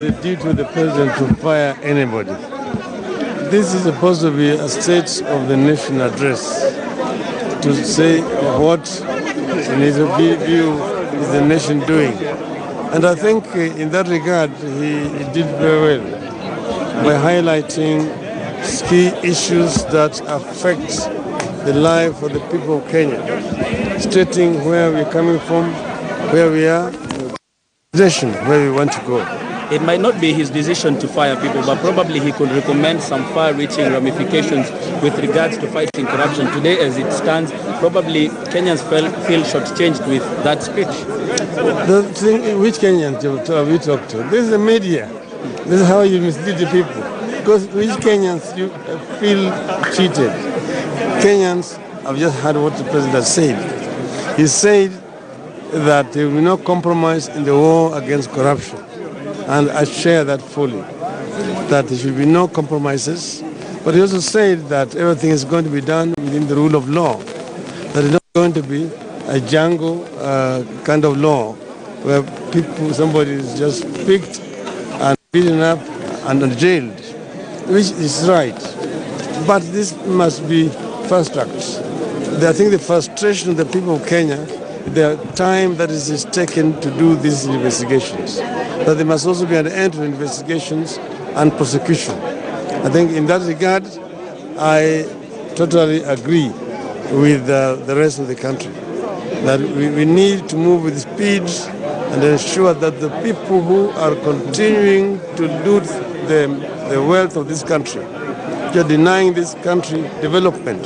The duty of the president to fire anybody. This is supposed to be a State of the Nation address to say what, in his view, is the nation doing. And I think in that regard, he did very well by highlighting key issues that affect the life of the people of Kenya, stating where we're coming from, where we are, where we want to go. It might not be his decision to fire people, but probably he could recommend some far-reaching ramifications with regards to fighting corruption. Today, as it stands, probably Kenyans feel shortchanged with that speech. The thing, which Kenyans have you talked to? This is the media. This is how you mislead the people. Because which Kenyans you feel cheated? Kenyans have just heard what the president said. He said that there will be no compromise in the war against corruption. And I share that fully, that there should be no compromises. But he also said that everything is going to be done within the rule of law, that it's not going to be a jungle kind of law where somebody is just picked and beaten up and jailed, which is right. But this must be fast-tracked. I think the frustration of the people of Kenya, the time that is taken to do these investigations, that there must also be an end to investigations and prosecution. I think in that regard, I totally agree with the rest of the country, that we need to move with speed and ensure that the people who are continuing to loot the wealth of this country, who are denying this country development,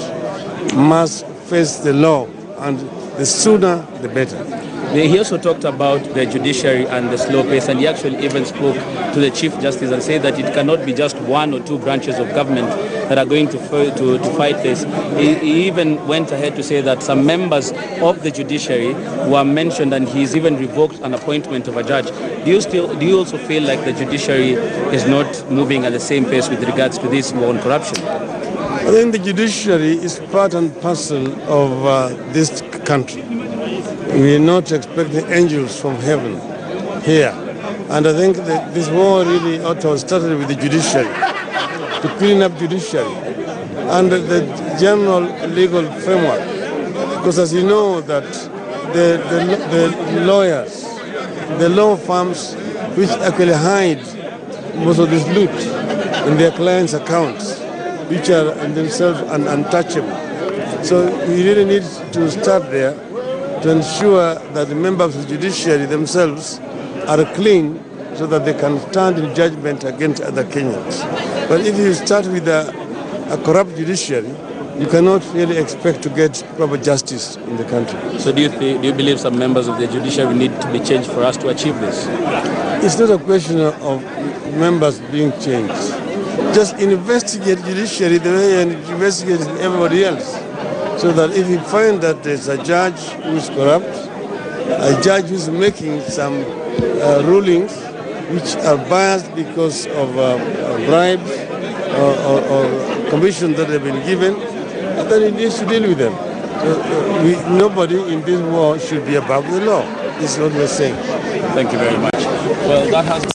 must face the law, and the sooner the better. He also talked about the judiciary and the slow pace, and he actually even spoke to the Chief Justice and said that it cannot be just one or two branches of government that are going to fight this. He even went ahead to say that some members of the judiciary were mentioned, and he's even revoked an appointment of a judge. Do you also feel like the judiciary is not moving at the same pace with regards to this war on corruption? I think the judiciary is part and parcel of this country. We are not expecting angels from heaven here. And I think that this war really ought to have started with the judiciary, to clean up judiciary and the general legal framework. Because as you know that the lawyers, the law firms which actually hide most of this loot in their clients' accounts, which are themselves untouchable. So we really need to start there to ensure that the members of the judiciary themselves are clean so that they can stand in judgment against other Kenyans. But if you start with a corrupt judiciary, you cannot really expect to get proper justice in the country. So do you believe some members of the judiciary need to be changed for us to achieve this? It's not a question of members being changed. Just investigate judiciary the way you investigate everybody else. So that if you find that there's a judge who is corrupt, a judge who is making some rulings which are biased because of bribes or commissions that have been given, then it needs to deal with them. So nobody in this war should be above the law. This is what we're saying. Thank you very much. Well, that has